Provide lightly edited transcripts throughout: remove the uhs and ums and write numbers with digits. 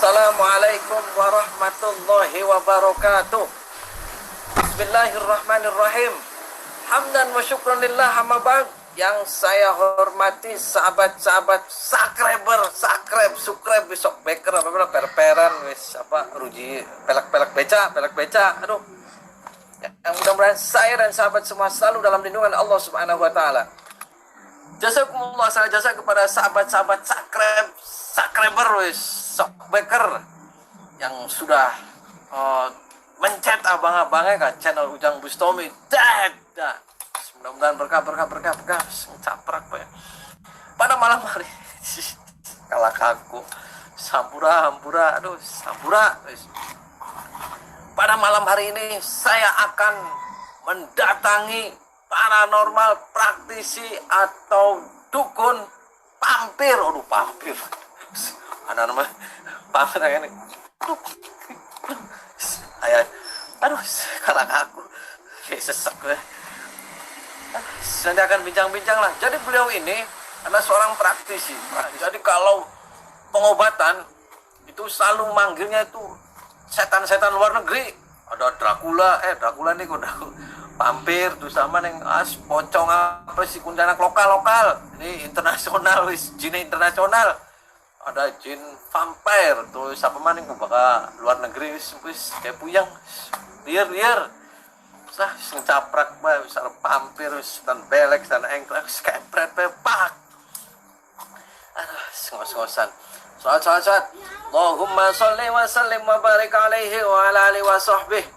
Assalamualaikum warahmatullahi wabarakatuh. Bismillahirrahmanirrahim. Hamdan wa syukran lillah, amma ba'd. Yang saya hormati sahabat-sahabat subscribe besok beker apa perperan wis apa ruji pelek beca aduh. Yang mudah-mudahan saya dan sahabat semua selalu dalam lindungan Allah Subhanahu wa taala. Jazakumullah, saya jasa kepada sahabat-sahabat subscriber wis sok beker yang sudah mencet abang-abangnya kan channel Ujang Bustami. Mudah-mudahan berkah caprak ya. Pada malam hari kalah kaku sampura wis. Pada malam hari ini saya akan mendatangi paranormal praktisi atau dukun pampir. Pampir. Ada nama pampir ini. Kalah aku. Sesek gue. Saya akan bincang-bincang lah. Jadi beliau ini adalah seorang praktisi. Jadi kalau pengobatan itu selalu manggilnya itu setan-setan luar negeri. Ada Dracula nih udah pampir tuh sama neng pocong apa sih kuntilanak lokal. Ini internasional wis jin internasional. Ada jin vampire tuh siapa maning bakal luar negeri wis kayak puyang liar. Sah ngecaprak bae wis pampir wis dan belek dan engklek kayak pepak. Aduh, ngos-ngosan. Salat. Allahumma sholli wa sallim wa barik alaihi wa ala alihi wa sahbihi.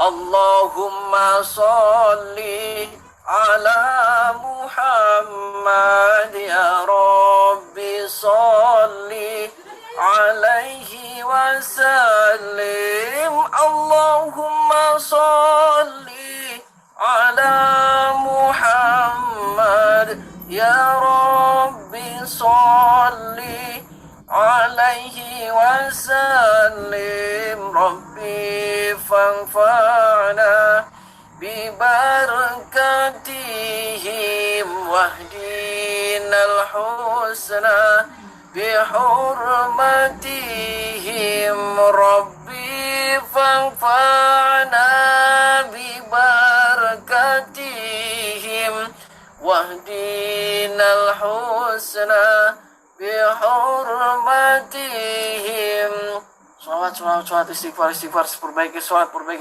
Allahumma sholli ala Muhammad ya Rabbi sholli alaihi wa sallim. Allahumma sholli ala Muhammad ya Rabbi sholli alaihi wa sallim. Rabbi fanfa'na bibarakatihim wahdinal husna bihurmatihim. Rabbi fanfa'na bibarakatihim wahdinal husna bihurmatihim. Sholat istighfar perbaiki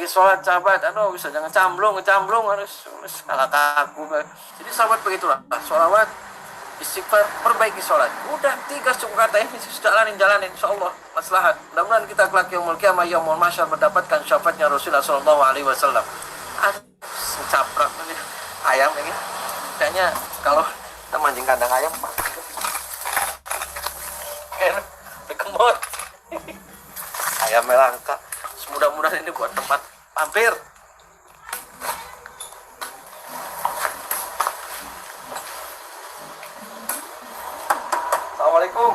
sholat sahabat. Aduh bisa jangan ngecamblung harus kalah kaku. Jadi sahabat begitulah, sholawat istighfar perbaiki sholat. Udah 3 cukup kata ini jalanin insyaallah maslahat. Mudah-mudahan kita kelak yaumul qiyamah yaumul mahsyar mendapatkan syafaatnya Rasulullah sallallahu alaihi wasallam. Caprak ini ayam ini. Kayaknya kalau kita mancing kandang ayam kemot. Ayam melangka. Mudah-mudahan ini buat tempat pampir. Assalamualaikum.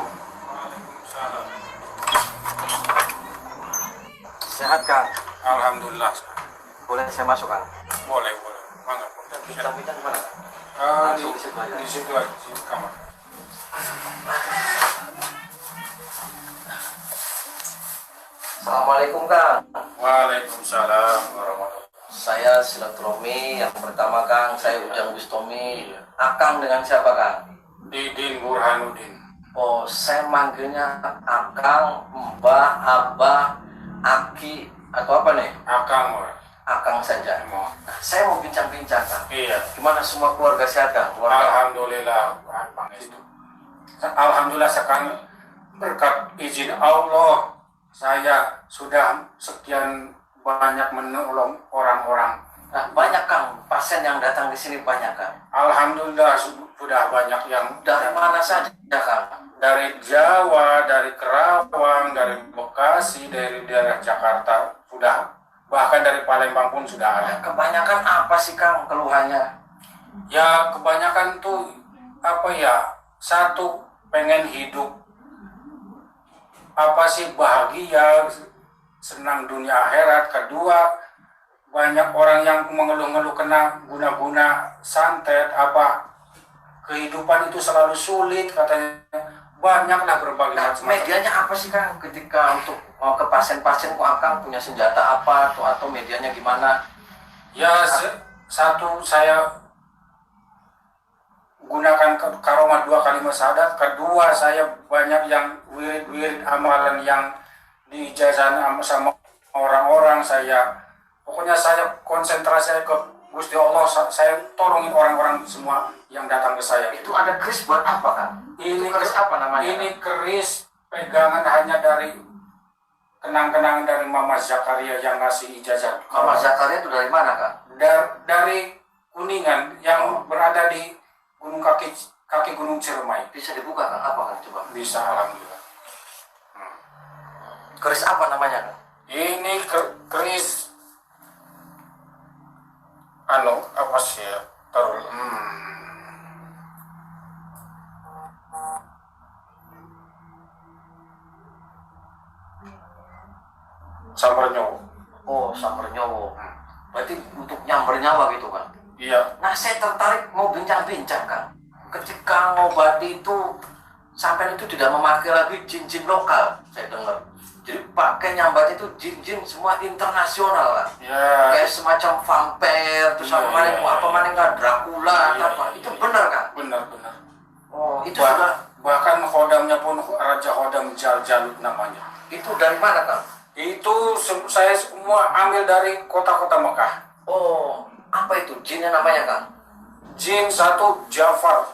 Waalaikumsalam. Sehat Kang? Alhamdulillah. Boleh saya masuk Kang? Boleh. Mangga. Bincang-bincang mana? Di situ aja, di kamar. Assalamualaikum Kang. Waalaikumsalam warahmatullahi. Saya silaturahmi yang pertama Kang. Saya Ujang Bustami. Akang dengan siapa Kang? Didin Burhanuddin. Oh, saya manggilnya Akang, Mbah, Abah, Aki, atau apa nih? Akang. Akang saja. Nah, saya mau bincang-bincang Kang. Iya. Gimana semua keluarga sehat Kang? Alhamdulillah. Alhamdulillah sekarang berkat izin Allah saya sudah sekian banyak menolong orang-orang. Nah, banyak Kang, pasien yang datang di sini banyak Kang. Alhamdulillah sudah banyak yang Dari mana saja Kang? dari Jawa, dari Kerawang, dari Bekasi, dari daerah Jakarta sudah, bahkan dari Palembang pun sudah ada. Kebanyakan apa sih Kang keluhannya? Ya kebanyakan tuh apa ya, satu pengen hidup apa sih bahagia, senang dunia akhirat. Kedua, banyak orang yang mengeluh-ngeluh kena guna-guna santet, apa kehidupan itu selalu sulit katanya. banyaklah berbagai Nah, macam. medianya apa sih Kang ketika untuk mau ke pasien-pasien, kok Kang punya senjata apa atau medianya gimana? Ya, satu saya gunakan karomah 2 kalimat syahadat. Kedua, saya banyak yang wirid-wirid amalan yang diijazah sama orang-orang. Pokoknya saya konsentrasi ke Gusti Allah. Saya tolongin orang-orang semua yang datang ke saya. Itu ada keris buat apa Kang? Ini Itu keris apa namanya? Ini keris pegangan hanya dari kenang-kenangan dari Mama Zakaria yang ngasih ijazah. Mama Zakaria itu dari mana Kang? Dari Kuningan yang berada di kaki Gunung Ciremai. Bisa dibuka Kang? Apa Kang coba? Bisa, alhamdulillah. Keris apa namanya Kang? Ini keris apa sih ya? Sambar nyowo. Oh, sambar nyowo. Berarti untuk nyamber nyawa gitu Kang? Iya. Nah, saya tertarik mau bincang-bincang Kang. Ketika ngobati itu, sampai itu tidak memakai lagi jin-jin lokal, saya dengar. Jadi pakai nyambat itu jin-jin semua internasional Kang. Ya. Kayak semacam vampir, terus apa mana nggak Dracula, apa. Itu benar Kang? Benar. Oh, itu sudah. Bahkan khodamnya pun Raja Khodam Jalut namanya. Itu dari mana Kang? Itu saya semua ambil dari kota-kota Mekah. Oh, apa itu jinnya namanya Kang? Jin satu Jafar.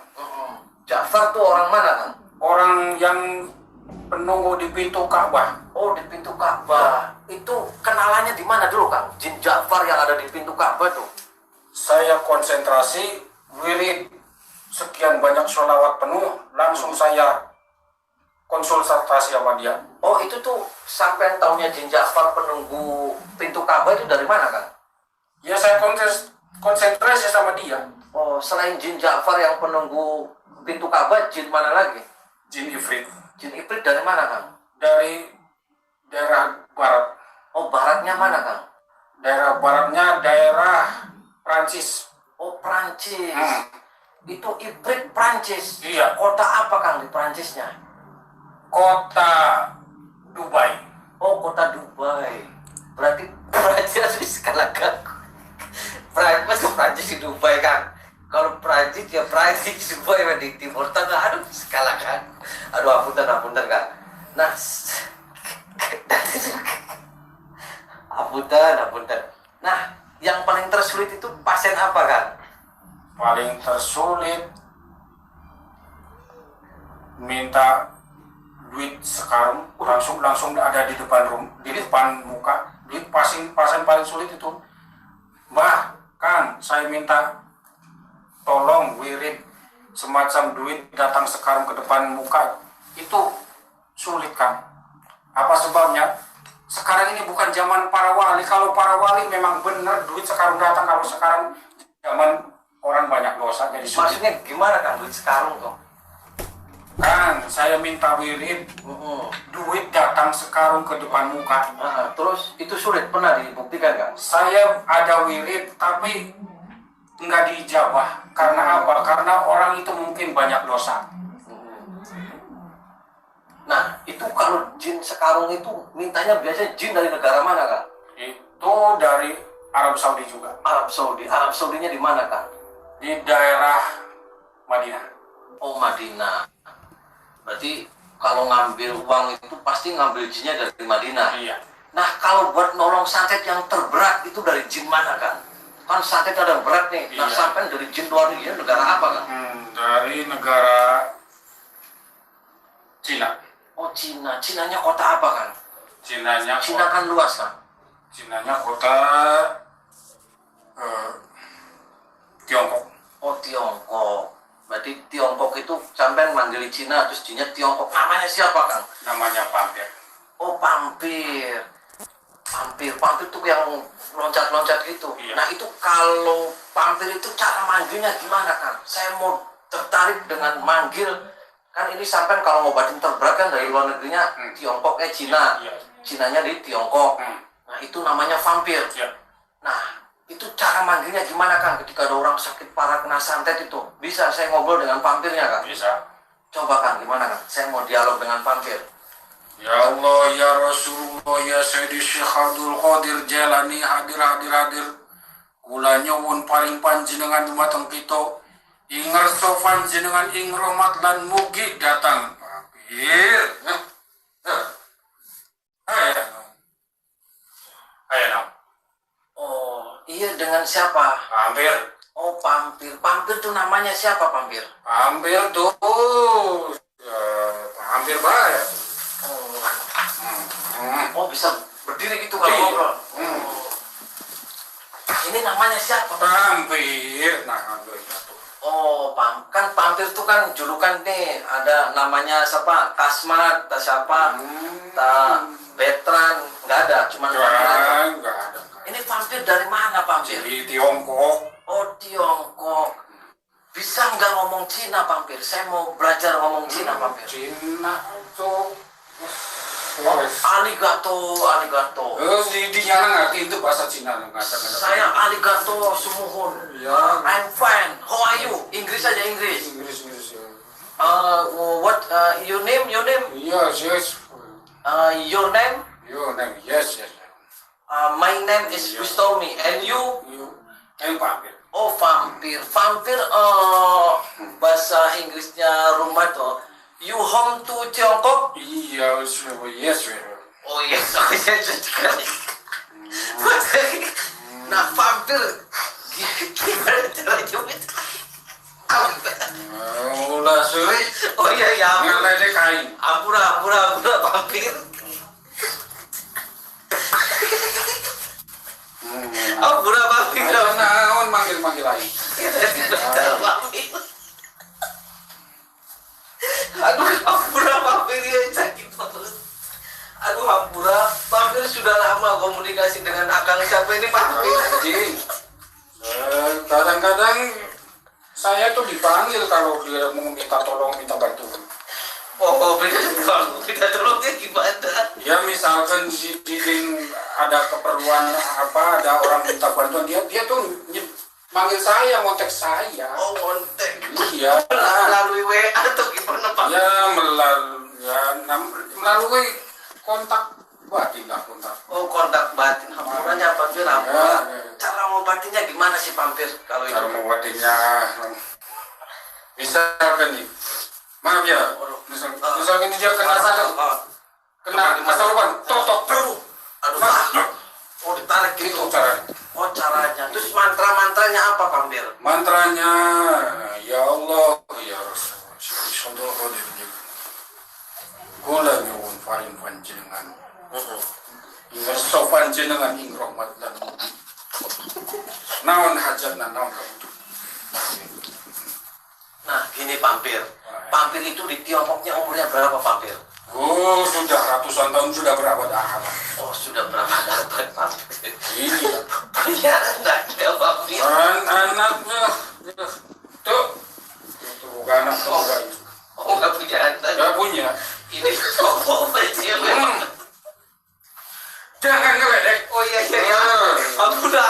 Jafar tuh orang mana Kang? Orang yang penunggu di pintu Ka'bah. Oh, di pintu Ka'bah. Itu kenalannya di mana dulu Kang? Jin Jafar yang ada di pintu Ka'bah tuh. Saya konsentrasi wirid sekian banyak sholawat penuh, langsung saya konsultasi sama dia. Oh, itu tuh sampai tahunnya Jin Jafar penunggu pintu Ka'bah itu dari mana Kang? Ya, saya konsentrasi sama dia. Oh, selain Jin Jafar yang penunggu pintu Ka'bah, jin mana lagi? Jin Ifrit. Jin Ifrit dari mana Kang? Dari daerah barat. Oh, baratnya mana Kang? Daerah baratnya daerah Prancis. Oh, Prancis. Itu Ifrit Prancis. Iya. Kota apa Kang di Prancisnya? Kota Dubai. Oh, kota Dubai. Berarti Prancis di skala Kang. Prancis di Dubai Kang. Kalau Prancis ya Prancis di Dubai di Timur Tengah. Aduh, skala Kang. Aduh, apunten Kang. Nah, apunten. Nah, yang paling tersulit itu pasien apa Kang? Paling tersulit minta duit sekarang langsung ada di depan muka. Duit pasien paling sulit itu, Mbah Kang, saya minta tolong wirid semacam duit datang sekarang ke depan muka. Itu sulit Kang. Apa sebabnya? Sekarang ini bukan zaman para wali. Kalau para wali memang benar duit sekarang datang. Kalau sekarang zaman orang banyak dosa jadi sulit. Maksudnya gimana Kang duit sekarang tuh? Kang, saya minta wirid, duit datang sekarang ke depan muka. Terus itu sulit, pernah dibuktikan Kang? Saya ada wirid tapi nggak diijabah. Karena apa? Karena orang itu mungkin banyak dosa. Nah, itu kalau jin sekarang itu mintanya biasanya jin dari negara mana Kang? Itu dari Arab Saudi juga. Arab Saudi. Arab Saudinya di mana Kang? Di daerah Madinah. Oh, Madinah. Berarti kalau ngambil uang itu pasti ngambil jinnya dari Madinah. Iya. Nah, kalau buat nolong santet yang terberat itu dari jin mana Kang? Kan santet ada yang berat nih. Nah, Iya. sampai dari jin luar negeri negara apa Kang? Dari negara Cina. Oh, Cina. Cinanya kota apa Kang? Cina kan luas Kang. Cinanya kota Tiongkok. Oh, Tiongkok. Berarti Tiongkok itu sampai manggil Cina terus jinnya Tiongkok. Namanya siapa Kang? Namanya Pampir. Oh, Pampir tuh yang loncat-loncat gitu. Iya. Nah, itu kalau Pampir itu cara manggilnya gimana Kang? Saya mau tertarik dengan manggil. Kan ini sampai kalau ngobatin terberat kan dari luar negerinya Tiongkok, Cina. Iya. Cinanya di Tiongkok. Nah, itu namanya vampir. Iya. Nah, itu cara manggilnya gimana Kang? Ketika ada orang sakit parah kena santet itu, bisa saya ngobrol dengan vampirnya Kang? Bisa. Coba Kang, gimana Kang? Saya mau dialog dengan vampir. Ya Allah, ya Rasulullah, ya Sayyidi Syekh Abdul Qadir Jalani, hadir. Kula nyuwun paring panjenengan dumateng kita. Ingerto panjenengan ing rahmat lan mugi datang. Vampir. Ayo. Oh, iya dengan siapa? Vampir. Oh, vampir. Vampir tuh namanya siapa vampir? Vampir tuh. Vampir baik. Oh, bisa berdiri gitu kalau ngobrol. Ini namanya siapa? Vampir. Nah, Oh, kan vampir itu kan julukan nih. Ada namanya siapa? Kasmat, tak siapa? Tak Betran, nggak ada. Cuma vampir aja. enggak ada. Ini vampir dari mana vampir? Di Tiongkok. Oh, Tiongkok. Bisa nggak ngomong Cina vampir? Saya mau belajar ngomong Cina vampir. Cina tuh. Arigato. Di nyala ngerti itu bahasa Cina nggak ada. Saya arigato sumuhun. Ya. I'm fine. How are you? Inggris aja Inggris. Inggris ya. What your name? Yes. Your name? Your name, yes. My name is Gustomi. And you? Vampir. Oh, vampir. Vampir bahasa Inggrisnya rumah tuh. You home to Tiongkok? Yes. Oh yes, saya sekali. Nah, vampir gimana caranya? Ulah sulit. Oh iya. Ngeledek kain. Ampura vampir. Ampura vampir. Naon manggil lain. Vampir. Aduh, ampura vampir ya sakit banget. Aduh, ampura vampir sudah lama komunikasi dengan akang siapa ini vampir. Jadi kadang-kadang saya tuh dipanggil kalau dia mau minta bantuan. Oh, beda tolongnya gimana? Ya misalkan di ada keperluan apa, ada orang minta bantuan, dia tuh manggil saya, ngontek saya. Oh, kontak. Iya. Melalui WA atau gimana Pak? Ya melalui kontak batin lah kontak. Oh, kontak batin. Hampuranya vampir apa? Ya. Cara ngobatinnya gimana sih vampir kalau itu? Cara membuatnya misalkan nih, maaf ya, misalkan dia kena kesaluran, totok. Aduh. Oh, ditarik gitu. Itu caranya. Oh, caranya. Terus mantra-mantranya apa vampir? Mantranya, ya Allah, ya Rasulullah, Syaikhul Qadir juga. Kula nyuwun paring panjenengan. Ingerso panjenengan ing rahmat lan mugi. Naon hajatna naon kabutuhan. Nah, gini vampir. Vampir itu di Tiongkoknya umurnya berapa vampir? Oh, sudah ratusan tahun, sudah berabad-abad. Oh, sudah berapa abad vampir? Ini Punya anaknya vampir. anaknya tuh itu bukan anak enggak itu. Oh, nggak punya anak. Enggak punya. Ini kok berarti memang. Jangan ngeledek. Oh iya. Ampura.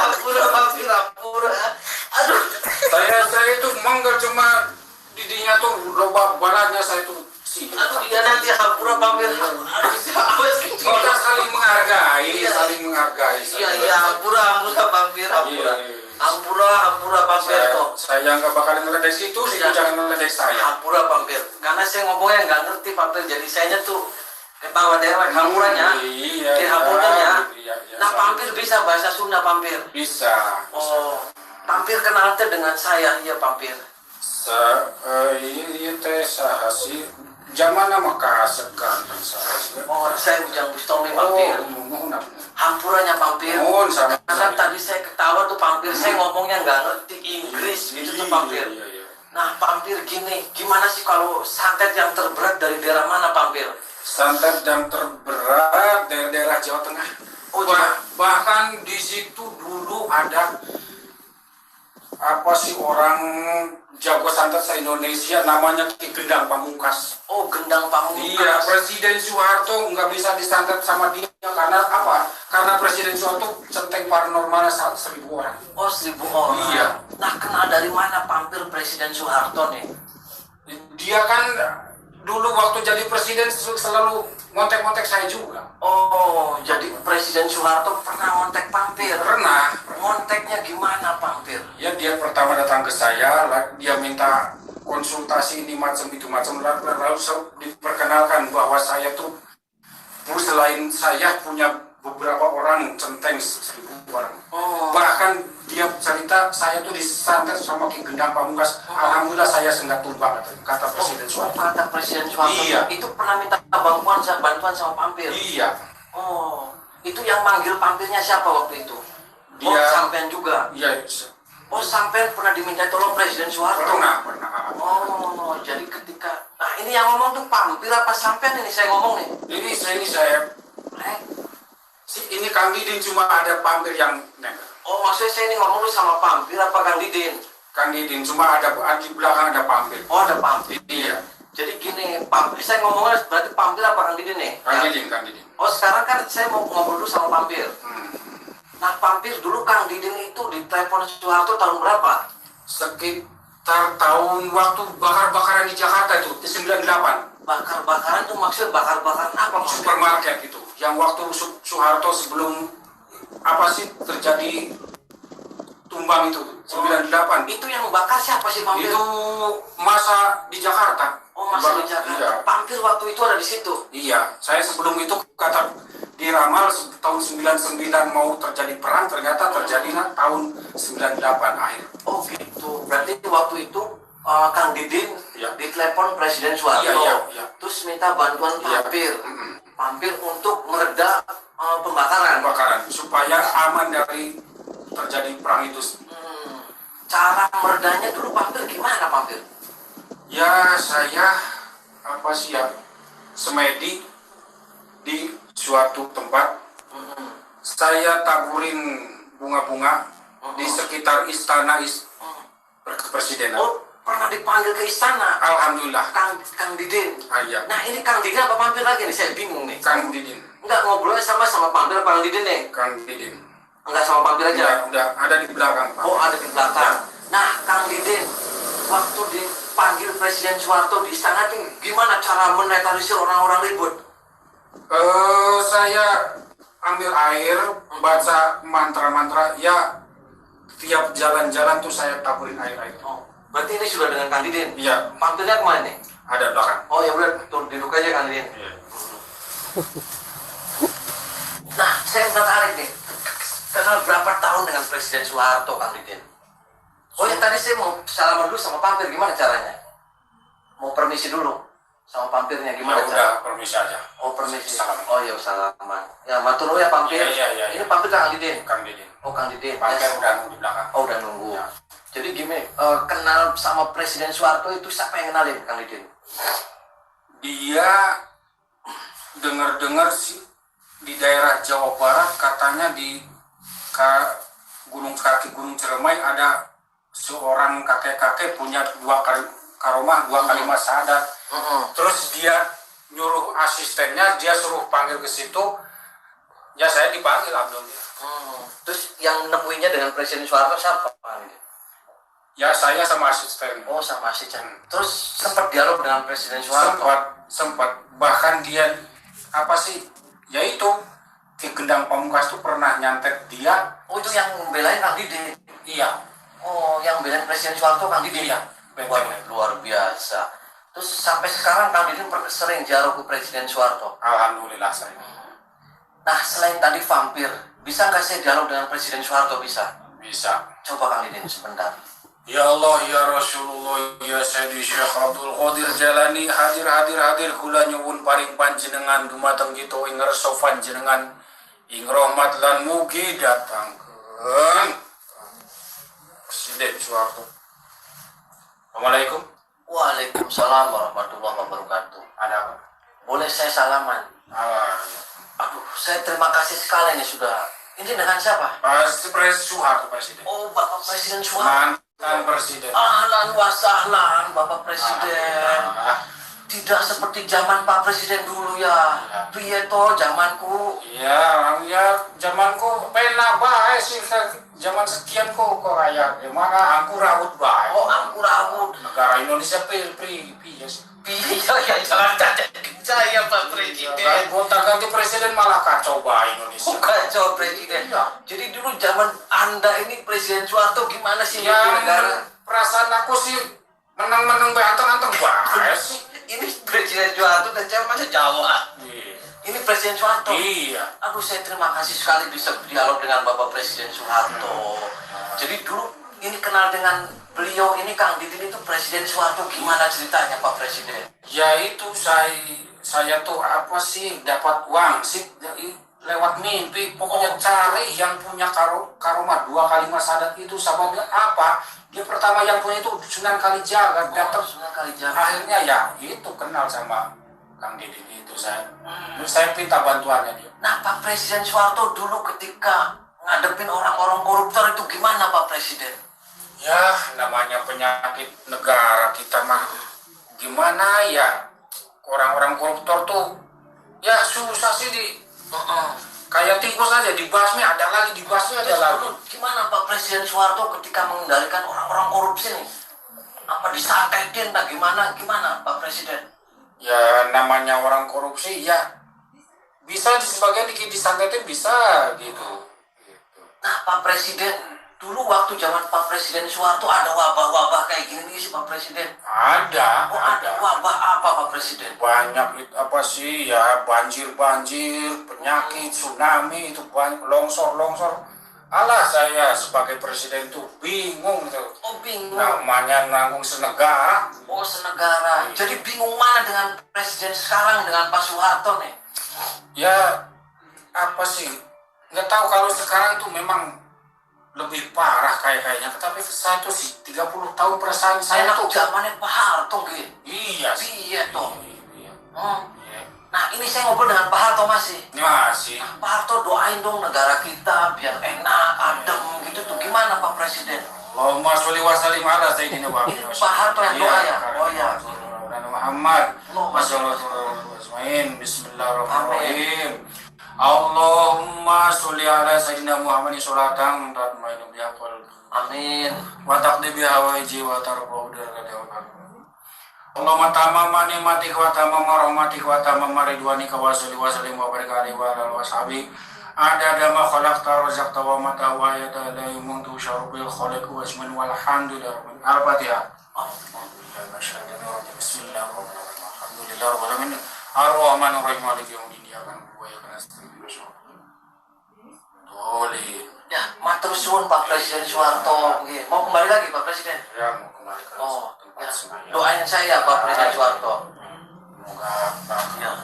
Aduh. Saya itu mangga cuma didinya tuh loba balannya saya tuh sih. Aduh, iya nanti hampura vampir. Awas kecil. Kita saling menghargai, Iya. Iya, hampura vampir. Hampura vampir tuh. Saya nggak bakalan ngeledek situ, situ Iya. jangan ngeledek saya. Hampura vampir. Karena saya ngomongnya nggak ngerti vampir, jadi saya tuh ketawa dewek hampuranya. Iya. Di hampuranya. Iya. Nah, vampir bisa bahasa Sunda vampir. Bisa. Oh, vampir kenal teh dengan saya, iya vampir. Iya teh sahasi zaman nama kasekan saya. Oh, saya Ujang Bustomi vampir. Hampuranya vampir. Sama. Karena tadi saya ketawa tuh vampir, saya ngomongnya nggak ngerti Inggris gitu tuh vampir. Iya. Nah, vampir gini, gimana sih kalau santet yang terberat dari daerah mana vampir? Santet yang terberat dari daerah Jawa Tengah. Oh, Bahkan di situ dulu ada apa sih orang jago santet se-Indonesia namanya Ki Gendang Pamungkas. Oh, Gendang Pamungkas. Iya, Presiden Soeharto nggak bisa disantet sama dia karena apa? Karena Presiden Soeharto centeng paranormalnya 1.000 orang. Oh, 1.000 orang. Iya. Nah, kenal dari mana vampir Presiden Soeharto nih? Dia kan dulu waktu jadi presiden selalu ngontek-ngontek saya juga. Oh, jadi Presiden Soeharto pernah ngontek Pampir. Pernah. Ngonteknya gimana Pampir? Ya dia pertama datang ke saya, dia minta konsultasi ini macam itu macam, lalu diperkenalkan bahwa saya tuh selain saya punya beberapa orang centeng 1.000 orang. Oh. Bahkan dia cerita saya tuh disantet sama Ki Gendang Pamungkas. Alhamdulillah saya senggak tumbang kata Presiden Soeharto. Kata Presiden Soeharto. Iya. Itu pernah minta bantuan sama Pampir. Iya. Oh, itu yang manggil Pampirnya siapa waktu itu? Oh, Dia- sampean juga. Iya. Oh, sampean pernah diminta tolong Presiden Soeharto. Pernah. Oh, jadi ketika, nah ini yang ngomong tuh Pampir apa sampean ini saya ngomong nih? Ini saya ini Kang Didin, cuma ada Pampir yang nempel. Oh, maksudnya saya ini ngomong tuh sama Pampir apa Kang Didin? Kang Didin, cuma ada di belakang ada Pampir. Oh, ada Pampir. Iya. Jadi gini, Pampir, saya ngomongnya berarti Pampir apa Kang Didin nih? Kang Ya. Didin. Oh, sekarang kan saya mau ngobrol dulu sama Pampir. Hmm. Nah, Pampir dulu Kang Didin itu ditelepon Soeharto tahun berapa? Sekitar tahun waktu bakar-bakaran di Jakarta itu, di 98. Bakar-bakaran itu maksud bakar-bakaran apa? Pampir? Supermarket itu. Yang waktu Soeharto sebelum apa sih terjadi tumbang itu, 98. Itu yang bakar siapa sih Pampir? Itu masa di Jakarta. Oh, masih di Jakarta. Iya. Pampir waktu itu ada di situ. Iya, saya sebelum itu kata diramal tahun 99 mau terjadi perang, ternyata terjadinya tahun 98 akhir. Oh gitu. Berarti waktu itu Kang Didin Iya. ditelepon Presiden Soeharto. Iya. Terus minta bantuan Iya. Pampir. Mm-mm. Pampir untuk mereda pembakaran. Pembakaran supaya aman dari terjadi perang itu. Cara meredanya dulu Pampir gimana Pampir? Ya saya apa sih ya, semedi di suatu tempat, saya taburin bunga-bunga di sekitar istana kepresidenan. Oh, pernah dipanggil ke istana. Alhamdulillah. Kang Didin. Iya. Nah ini Kang Didin apa Pampir lagi nih? Saya bingung nih. Kang Didin. Enggak ngobrolnya sama Pampir apa Kang Didin nih? Kang Didin. Enggak sama Pampir aja. Udah ada di belakang, Pak. Oh ada di belakang. Nah Kang Didin, waktu dipanggil Presiden Soeharto di istana itu gimana cara menetralisir orang-orang ribut? Saya ambil air, baca mantra-mantra, ya tiap jalan-jalan tuh saya taburin air itu. Oh, berarti ini sudah dengan Kang Didin? Iya, Pampirnya kemana nih? ada belakang. Oh ya udah, turun duduk aja Kang Didin. Iya. Nah, saya tertarik nih. Kenal berapa tahun dengan Presiden Soeharto Kang Didin? Oh ya tadi saya mau salaman dulu sama Pampir, gimana caranya? Mau permisi dulu sama Pampirnya, gimana Ya caranya? udah, permisi aja. Oh permisi. Salaman. Oh iya salaman. Ya matur nuwun ya Pampir. Iya. Ini Pampir Kang Didin. Kang Didin. Oh Kang Didin. Pakai Yes. udah nunggu di belakang. Oh udah nunggu. Ya. Jadi gini, kenal sama Presiden Soeharto itu siapa yang kenalin Kang Didin? Dia dengar-dengar sih di daerah Jawa Barat katanya di Gunung Ciremai ada seorang kakek-kakek punya dua karomah, dua kalimat syahadat. Terus dia nyuruh asistennya, dia suruh panggil ke situ. Ya saya dipanggil alhamdulillah. Terus yang nemuinya dengan Presiden Soeharto siapa Kang Didin? Ya saya sama asisten. Oh sama asisten. Terus sempat dialog dengan Presiden Soeharto. Sempat bahkan dia apa sih? Yaitu Ki Gendang Pamungkas tuh pernah nyantet dia. Oh itu yang membelain Kang Didin. Iya. Oh yang membelain Presiden Soeharto Kang Didin. Iya. Wah, luar biasa. Terus sampai sekarang Kang Didin sering dialog ke Presiden Soeharto. Alhamdulillah saya. Nah selain tadi vampir, bisa nggak saya dialog dengan Presiden Soeharto? Bisa. Bisa. Coba Kang Didin sebentar. Ya Allah, ya Rasulullah, ya Sayyidi Syekh Abdul Qadir Jalani, hadir kula nyuwun paring panjenengan dumateng kita ing ngarsa panjenengan ing rahmat lan mugi datangkeun Presiden Soeharto. Assalamualaikum. Waalaikumsalam warahmatullahi wabarakatuh. Ada apa? Boleh saya salaman? Aduh, saya terima kasih sekali nih sudah. Ini dengan siapa? Presiden Soeharto, Presiden. Oh, Bapak Presiden Soeharto. Mantan Presiden. Ahlan wa sahlan, Bapak Presiden. Ah, Tidak seperti zaman Pak Presiden dulu ya. Piye to zamanku. ya zamanku pena bae sih zaman sekian kok kayak gimana angku raut bae. Oh, angkur-angkur. Negara Indonesia pri ya sih. Iya, jangan cacakin saya Pak Presiden. Gonta-ganti presiden malah kacau Indonesia. Bukan jawab Presiden. Iya. Jadi dulu zaman Anda ini Presiden Soeharto gimana sih Ya, mimpin negara? perasaan aku sih menang-menang anteng-anteng banget sih. Ini Presiden Soeharto dan saya masa Jawa. Iya. Ini Presiden Soeharto. Iya. Aduh, saya terima kasih sekali bisa berdialog dengan Bapak Presiden Soeharto. Jadi dulu ini kenal dengan beliau ini Kang Didin itu Presiden Soeharto gimana ceritanya Pak Presiden? Ya itu saya tuh apa sih dapat uang sih lewat mimpi. Pokoknya cari yang punya karomah 2 kalimat syahadat itu sababnya apa? Dia pertama yang punya itu Sunan Kalijaga datang. Sunan Kalijaga. Akhirnya ya itu kenal sama Kang Didin itu saya minta bantuannya dia. Nah Pak Presiden Soeharto dulu ketika ngadepin orang-orang koruptor itu gimana Pak Presiden? Ya namanya penyakit negara kita mah gimana ya, orang-orang koruptor tuh ya susah sih kayak tikus aja dibasmi ada lagi dibasmi ada lagi. Dulu gimana Pak Presiden Soeharto ketika mengendalikan orang-orang korupsi nih? Apa disantetin tak gimana Pak Presiden? Ya namanya orang korupsi ya bisa sebagian disantetin bisa gitu. Nah Pak Presiden, dulu waktu zaman Pak Presiden Soeharto ada wabah-wabah kayak gini sih Pak Presiden? Ada Wabah apa Pak Presiden? banyak apa sih ya, banjir penyakit tsunami itu banyak, longsor alah saya sebagai presiden tuh bingung gitu. Oh bingung. Namanya nanggung senegara. Oh senegara. Jadi bingung mana dengan presiden sekarang dengan Pak Soeharto nih? Ya apa sih nggak tahu kalau sekarang tuh memang lebih parah kayaknya, tapi saya tuh sih 30 tahun perasaan saya Enak tuh zamannya Pak Harto gitu. iya sih. Iya toh. Iya. Iya. Nah ini saya ngobrol dengan Pak Harto masih. Ini masih Pak Harto doain dong negara kita biar enak, adem gitu tuh. Gimana Pak Presiden? Allahumma sholli wa sallim ala sayyidina Muhammad. Ini Pak Harto yang doa ya? Oh iya. Muhammad. Bismillahirrahmanirrahim. Allahumma sholli ala sayyidina Muhammad sholatan tatmainu biha qalbi. Amin. Wa taqdi biha hawaiji wa tarfa'u darajati wa Allahumma tamama ni'matika wa tamama rahmatika wa tamama ridwanika wa sholli wa sallim wa barik alaihi wa ala alihi wa sahbihi adada ma khalaqta wa razaqta wa ma tawayata la yumuntu syarbil khaliq wa ismin walhamdulillah. Al-Fatihah. Bismillahirrahmanirrahim. Alhamdulillahirabbil alamin. Ar-Rahmanir Rahim. Maliki yaumiddin. Iyyaka na'budu wa iyyaka nasta'in. Ya, matur suwun Pak Presiden Soeharto. Nggih, mau kembali lagi Pak Presiden? Ya, mau kembali ke tempat Ya. sembahyang. Doain saya Pak Presiden Soeharto. Semoga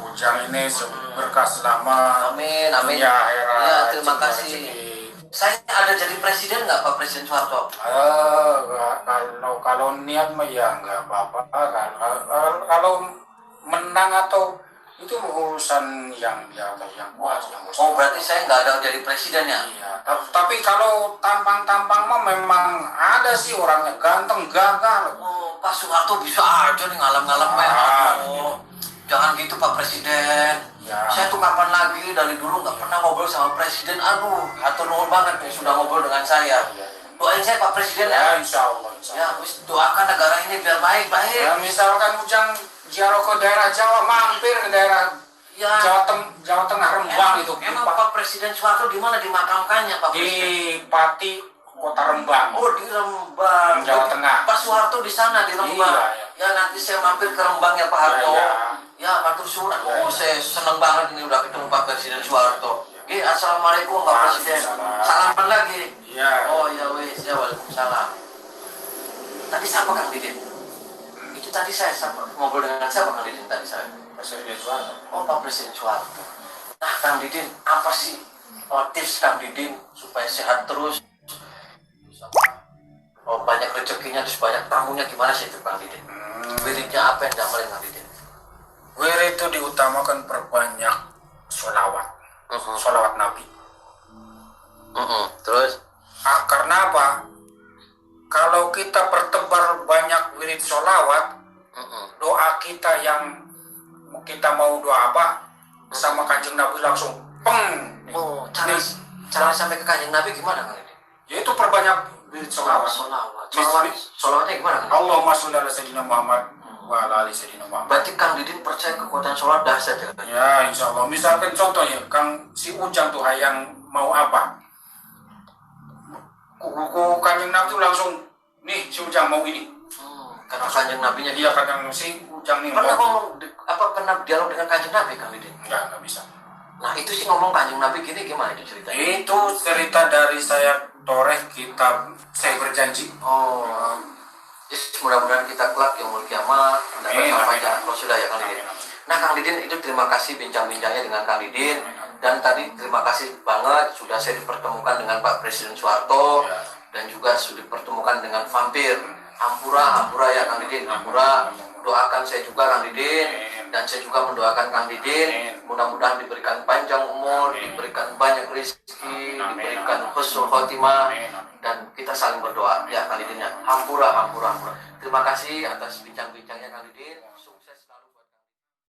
Ujang ini berkah selamat. Amin, amin. Ya, akhirat. Ya, terima Juga kasih. rezeki. Saya ada jadi presiden nggak Pak Presiden Soeharto? Kalau niat mah ya nggak apa-apa kan. Kalau menang atau itu urusan yang kuat yang Oh berarti saya nggak ada jadi presiden ya? Iya, tapi kalau tampang-tampang mah memang ada sih orangnya ganteng gagah. Oh Pak Soeharto bisa aja nih ngalam-ngalam Oh jangan gitu Pak Presiden. Ya. Saya tuh kapan lagi dari dulu nggak pernah ngobrol sama presiden. Aduh, hatur nuhun banget nih sudah ngobrol dengan saya. Iya. Doain saya Pak Presiden Ya, ya. insya Allah. Ya, wis doakan negara ini biar baik-baik. Ya, misalkan Ujang ziarah ke daerah Jawa, mampir ke daerah Ya. Jawa Tengah Rembang itu. Emang Pak Presiden Soeharto di mana dimakamkannya Pak Di Presiden? Pati Kota Rembang. Oh di Rembang. Jawa Tengah. Pak Soeharto di sana di Rembang. Iya. Ya nanti saya mampir ke Rembang ya Pak Harto. Iya. Ya matur suwun. Iya. Oh saya senang banget ini udah ketemu Pak Presiden Soeharto. Assalamualaikum Pak Presiden. Waalaikumsalam. Salaman lagi. Iya. Oh ya wis ya waalaikumsalam. Tadi siapa Kang Didin? Itu tadi saya ngobrol dengan siapa Kang Didin tadi saya? Presiden Soeharto. Oh Pak Presiden Soeharto. Nah Kang Didin apa sih tips Kang Didin supaya sehat terus? Oh banyak rezekinya terus banyak tamunya gimana sih itu Kang Didin? Wiridnya apa yang diamalin Kang Didin? Wir itu diutamakan perbanyak sholawat, sholawat Nabi. Terus? Karena apa? Kalau kita pertebar banyak wirid sholawat, doa kita yang kita mau doa apa sama kanjeng Nabi langsung peng. Oh cara sampai ke kanjeng Nabi gimana Kang Didin? Yaitu perbanyak wirid sholawat. Sholawatnya gimana Kang? Allahumma sholli ala sayyidina Muhammad Wah, lali sedih nama. Berarti Kang Didin percaya kekuatan sholat dahsyat ya? Ya, insya Allah. Misalkan contohnya, Kang si Ujang tuh yang mau apa? Kuku Kanjeng Nabi tuh langsung, nih si Ujang mau ini. Karena Kanjeng Nabinya Dia kadang si Ujang nih pernah mau. pernah dialog dengan Kanjeng Nabi Kang Didin? Enggak bisa. Nah itu sih ngomong Kanjeng Nabi gini gimana itu ceritanya? Itu cerita dari saya toreh kitab Saya Berjanji. Oh, yes, mudah-mudahan kita kelak yaumul kiamat mendapat sampai jalan Rasulullah ya Kang Didin. Nah Kang Didin itu terima kasih bincang-bincangnya dengan Kang Didin. Dan tadi terima kasih banget sudah saya dipertemukan dengan Pak Presiden Soeharto dan juga sudah dipertemukan dengan vampir Hampura ya Kang Didin. Hampura, doakan saya juga Kang Didin dan saya juga mendoakan Kang Didin mudah-mudahan diberikan panjang umur, diberikan banyak rezeki, diberikan husnul khotimah dan kita saling berdoa ya Kang Didin ya. Hampura. Terima kasih atas bincang-bincangnya Kang Didin.